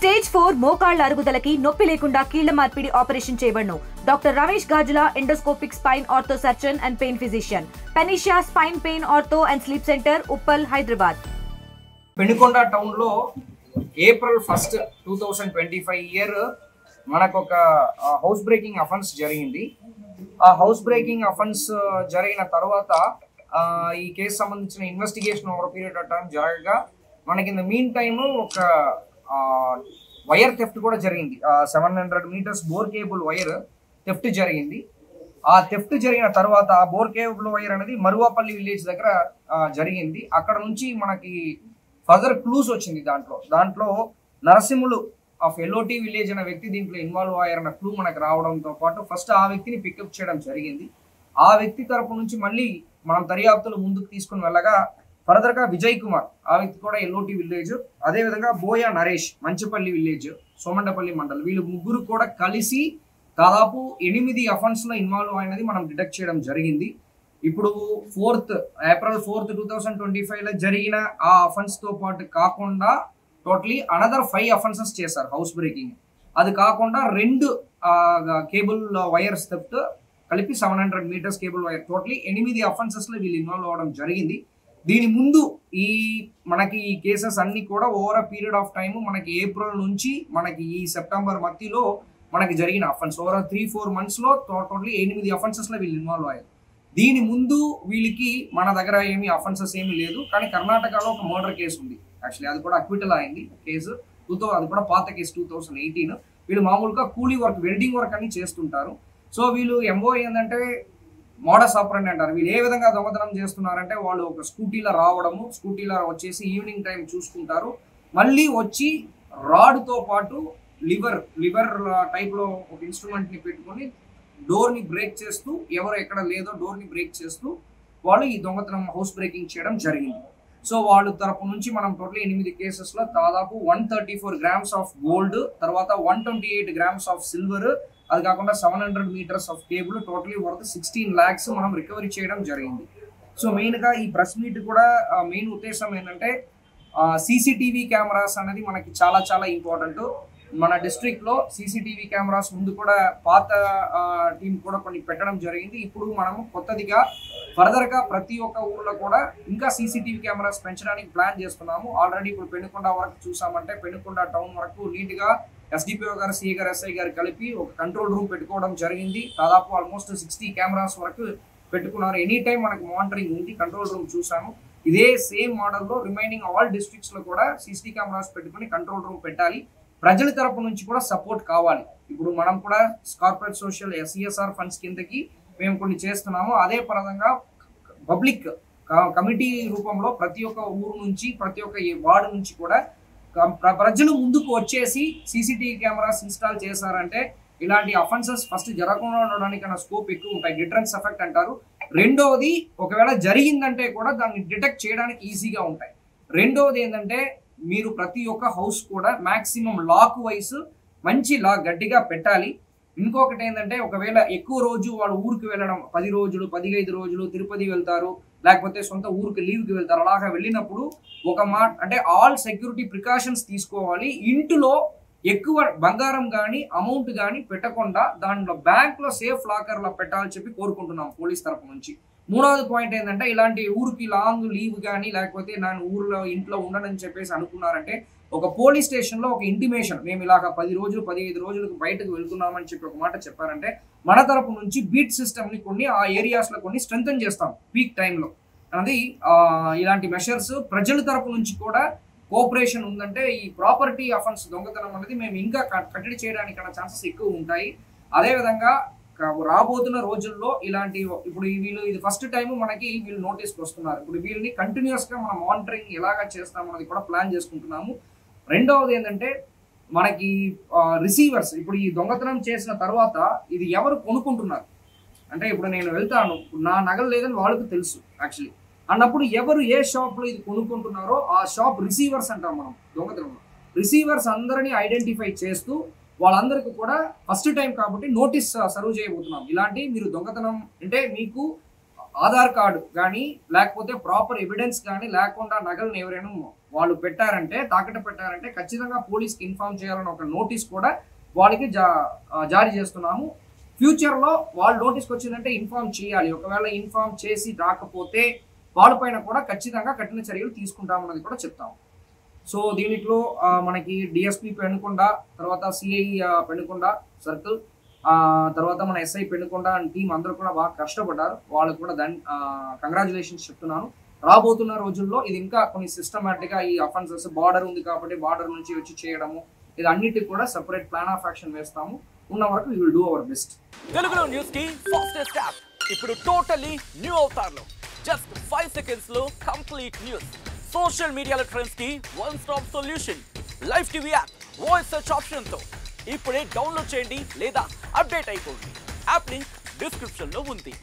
Stage 4 మోకాళ్ల అరుగుదలకి నొప్పి లేకుండా కీళ్ల మార్పిడి ఆపరేషన్ చేయబడును. Doctor Ramesh Gajula, endoscopic spine ortho surgeon and pain physician, Panacea spine pain ortho and sleep centre, Uppal, Hyderabad. Penukonda town లో ఏప్రిల్ 1, 2025 ఇయర్ మనకు ఒక హౌస్ బ్రేకింగ్ అఫెన్స్ జరిగింది. ఆ హౌస్ బ్రేకింగ్ అఫెన్స్ జరిగిన తర్వాత ఈ కేసు సంబంధించిన investigation over period of time జరగగా మనకి ఇన్ ద మీన్ టైమ్ ఒక వైర్ థెఫ్ట్ కూడా జరిగింది. 700 metres bore cable wire theft జరిగింది. ఆ థెఫ్ట్ జరిగిన తర్వాత ఆ బోర్ కేబుల్ వైర్ అనేది మరువాపల్లి విలేజ్ దగ్గర జరిగింది. అక్కడ నుంచి మనకి ఫర్దర్ క్లూస్ వచ్చింది. దాంట్లో నరసింహులు ఆఫ్ ఎల్ఓటి విలేజ్ అనే వ్యక్తి దీంట్లో ఇన్వాల్వ్ అయ్యారన్న క్లూ మనకు రావడంతో పాటు ఫస్ట్ ఆ వ్యక్తిని పికప్ చేయడం జరిగింది. ఆ వ్యక్తి తరపు నుంచి మళ్ళీ మనం దర్యాప్తులు ముందుకు తీసుకుని వెళ్ళగా ఫర్దర్ గా విజయ్ కుమార్, ఆ వ్యక్తి కూడా ఎల్ఓటి విలేజ్, అదేవిధంగా బోయా నరేష్, మంచిపల్లి విలేజ్, సోమండపల్లి మండల్, వీళ్ళు ముగ్గురు కూడా కలిసి దాదాపు 8 అఫెన్స్ లో ఇన్వాల్వ్ అయినది మనం డిటెక్ట్ చేయడం జరిగింది. ఇప్పుడు ఏప్రిల్ 4, 2025 లో జరిగిన ఆ అఫెన్స్ తో పాటు కాకుండా టోటలీ అనదర్ 5 అఫెన్సెస్ చేశారు హౌస్ బ్రేకింగ్. అది కాకుండా 2 కేబుల్ వైర్స్ థెఫ్ట్ కలిపి 700 metres cable wire, totally 8 offences లో వీళ్ళు ఇన్వాల్వ్ అవ్వడం జరిగింది. దీని ముందు మనకి ఈ కేసెస్ అన్ని కూడా over a period of time మనకి ఏప్రిల్ నుంచి మనకి ఈ సెప్టెంబర్ మధ్యలో మనకి జరిగిన అఫెన్స్ ఓవర్ 3-4 months లో టోటలీ 8 అఫెన్సెస్ లో వీళ్ళు ఇన్వాల్వ్ అయ్యారు. దీని ముందు వీళ్ళకి మన దగ్గర ఏమి అఫెన్సెస్ ఏమీ లేదు, కానీ కర్ణాటకలో ఒక మర్డర్ కేసు ఉంది. యాక్చువల్లీ అది కూడా అక్విటల్ అయింది కేసు. అది కూడా పాత కేసు 2018. వీళ్ళు మామూలుగా కూలీ వర్క్, వెల్డింగ్ వర్క్ అని చేస్తుంటారు. సో వీళ్ళు ఎంఓ ఏంటంటే మోడస్ ఆపరెండి అంటారు. వీళ్ళు ఏ విధంగా దొంగతనం చేస్తున్నారంటే వాళ్ళు ఒక స్కూటీలో రావడము, స్కూటీలో వచ్చేసి ఈవినింగ్ టైం చూసుకుంటారు, మళ్ళీ వచ్చి రాడ్తో పాటు లివర్ టైప్లో ఒక ఇన్స్ట్రుమెంట్ని పెట్టుకొని డోర్ని బ్రేక్ చేస్తూ, ఎవరు ఎక్కడ లేదో డోర్ని బ్రేక్ చేస్తూ వాళ్ళు ఈ దొంగతనం హౌస్ బ్రేకింగ్ చేయడం జరిగింది. సో వాళ్ళ తరపు నుంచి మనం టోటల్ 8 కేసెస్లో దాదాపు 134 grams ఆఫ్ గోల్డ్, తర్వాత 128 grams ఆఫ్ సిల్వర్, అది కాకుండా 700 metres of cable, totally worth 16 lakhs మనం రికవరీ చేయడం జరిగింది. సో మెయిన్గా ఈ ప్రెస్ మీట్ కూడా మెయిన్ ఉద్దేశం ఏంటంటే సీసీటీవీ కెమెరాస్ అనేది మనకి చాలా చాలా ఇంపార్టెంట్. మన డిస్ట్రిక్ట్లో సీసీటీవీ కెమెరాస్ ముందు కూడా పాత టీం కూడా కొన్ని పెట్టడం జరిగింది. ఇప్పుడు మనము కొత్తదిగా ఫర్దర్గా ప్రతి ఒక్క ఊర్లో కూడా ఇంకా సీసీటీవీ కెమెరాస్ పెంచడానికి ప్లాన్ చేస్తున్నాము. ఆల్రెడీ ఇప్పుడు పెనుకొండ వరకు చూసామంటే పెనుకొండ టౌన్ వరకు నీట్గా ఎస్డిపిఓ గారు, సిఏ గారు, ఎస్ఐ గారు కలిపి ఒక కంట్రోల్ రూమ్ పెట్టుకోవడం జరిగింది. దాదాపు ఆల్మోస్ట్ 60 కెమెరాస్ వరకు పెట్టుకున్నారు. ఎనీ టైం మనకు మానిటరింగ్ ఉంది, కంట్రోల్ రూమ్ చూసాము. ఇదే సేమ్ మోడల్లో రిమైనింగ్ ఆల్ డిస్ట్రిక్ట్స్లో కూడా సీసీ కెమెరాస్ పెట్టుకుని కంట్రోల్ రూమ్ పెట్టాలి. ప్రజల తరపు నుంచి కూడా సపోర్ట్ కావాలి. ఇప్పుడు మనం కూడా కార్పొరేట్ సోషల్ సిఎస్ఆర్ ఫండ్స్ కిందకి మేము కొన్ని చేస్తున్నాము. అదే పరంగా పబ్లిక్ కమిటీ రూపంలో ప్రతి ఒక్క ఊరు నుంచి, ప్రతి ఒక్క వార్డు నుంచి కూడా ప్రజలు ముందుకు వచ్చేసి సీసీటీవీ కెమెరాస్ ఇన్స్టాల్ చేశారంటే ఇలాంటి అఫెన్సెస్ ఫస్ట్ జరగకుండా ఉండడానికన్నా స్కోప్ ఎక్కువ ఉంటాయి. డిటరెన్స్ ఎఫెక్ట్ అంటారు. రెండవది, ఒకవేళ జరిగిందంటే కూడా దాన్ని డిటెక్ట్ చేయడానికి ఈజీగా ఉంటాయి. రెండవది ఏంటంటే మీరు ప్రతి ఒక్క హౌస్ కూడా మ్యాక్సిమం లాక్ వైస్ మంచి లాక్ గట్టిగా పెట్టాలి. ఇంకొకటి ఏంటంటే ఒకవేళ ఎక్కువ రోజు వాళ్ళు ఊరికి వెళ్ళడం, 10 రోజులు 15 రోజులు తిరుపతి వెళ్తారు, లేకపోతే సొంత ఊరికి లీవ్కి వెళ్తారు, అలాగా వెళ్ళినప్పుడు అంటే ఆల్ సెక్యూరిటీ ప్రికాషన్స్ తీసుకోవాలి. ఇంటిలో ఎక్కువ బంగారం కానీ అమౌంట్ కానీ పెట్టకుండా దాంట్లో బ్యాంక్లో సేఫ్ లాకర్లో పెట్టాలని చెప్పి కోరుకుంటున్నాం పోలీస్ తరపు నుంచి. మూడవది పాయింట్ ఏంటంటే ఇలాంటి ఊరికి లాంగ్ లీవ్ కానీ లేకపోతే నేను ఊర్లో ఇంట్లో ఉండనని చెప్పేసి అనుకున్నారంటే ఒక పోలీస్ స్టేషన్లో ఒక ఇంటిమేషన్, మేము ఇలాగ 10 రోజులు 15 రోజులకు బయటకు వెళ్తున్నామని చెప్పి ఒక మాట చెప్పారంటే మన తరపు నుంచి బీట్ సిస్టమ్ని కొన్ని ఆ ఏరియాస్లో కొన్ని స్ట్రెంథన్ చేస్తాం పీక్ టైంలో. అది ఇలాంటి మెషర్స్ ప్రజల తరపు నుంచి కూడా కోఆపరేషన్ ఉందంటే ఈ ప్రాపర్టీ అఫెన్స్ దొంగతనం అనేది మేము ఇంకా కట్టడి చేయడానికి ఛాన్సెస్ ఎక్కువ ఉంటాయి. అదేవిధంగా రాబోతున్న రోజుల్లో ఇలాంటి ఇప్పుడు వీళ్ళు ఇది ఫస్ట్ టైం మనకి వీళ్ళు నోటీస్కి వస్తున్నారు. ఇప్పుడు వీళ్ళని కంటిన్యూస్గా మనం మానిటరింగ్ ఎలాగా చేస్తామన్నది కూడా ప్లాన్ చేసుకుంటున్నాము. రెండవది ఏంటంటే మనకి రిసీవర్స్, ఇప్పుడు ఈ దొంగతనం చేసిన తర్వాత ఇది ఎవరు కొనుక్కుంటున్నారు అంటే ఇప్పుడు నేను వెళ్తాను, నా నగలు లేదని వాళ్ళకి తెలుసు యాక్చువల్లీ అన్నప్పుడు ఎవరు ఏ షాప్లో ఇది కొనుక్కుంటున్నారో ఆ షాప్ రిసీవర్స్ అంటాం మనం దొంగతనంలో. రిసీవర్స్ అందరినీ ఐడెంటిఫై చేస్తూ వాళ్ళందరికీ కూడా ఫస్ట్ టైం కాబట్టి నోటీస్ సర్వ్ చేయబోతున్నాం. ఇలాంటి మీరు దొంగతనం అంటే మీకు ఆధార్ కార్డు కానీ లేకపోతే ప్రాపర్ ఎవిడెన్స్ కానీ లేకుండా నగలను ఎవరైనా వాళ్ళు పెట్టారంటే తాకట్టు పెట్టారంటే ఖచ్చితంగా పోలీస్కి ఇన్ఫార్మ్ చేయాలని ఒక నోటీస్ కూడా వాళ్ళకి జారీ చేస్తున్నాము. ఫ్యూచర్లో వాళ్ళు నోటీస్కి వచ్చిందంటే ఇన్ఫార్మ్ చేయాలి. ఒకవేళ ఇన్ఫార్మ్ చేసి రాకపోతే వాళ్ళపైన కూడా ఖచ్చితంగా కఠిన చర్యలు తీసుకుంటామన్నది కూడా చెప్తాము. సో దీంట్లో మనకి డిఎస్పీ పెనుకొండ, తర్వాత సిఐ పెనుకొండ సర్కిల్, తర్వాత మన ఎస్ఐ పెనుకొండ అండ్ టీం అందరూ కూడా బాగా కష్టపడ్డారు. వాళ్ళకు కూడా కంగ్రాచులేషన్స్ చెప్తున్నాను. రాబోతున్న రోజుల్లో ఇది ఇంకా కొన్ని సిస్టమేటిక్గా ఈ అఫెన్సెస్ బార్డర్ ఉంది కాబట్టి బార్డర్ నుంచి వచ్చి చేయడము ఇది అన్నిటికి కూడా సెపరేట్ ప్లాన్ ఆఫ్ యాక్షన్ వేస్తాము. ఉన్న వరకు we will do our best. తెలుగులో న్యూస్ కి ఫాస్టెస్ట్ యాప్ ఇప్పుడు టోటల్లీ న్యూ అవతార్లో జస్ట్ 5 seconds లో కంప్లీట్ న్యూస్, సోషల్ మీడియాలో ట్రెండ్స్ కి one stop solution, live TV app, voice search option తో ఇప్పుడే డౌన్లోడ్ చేయండి లేదా అప్డేట్ అయిపోండి. యాప్ లింక్ డిస్క్రిప్షన్ లో ఉంది.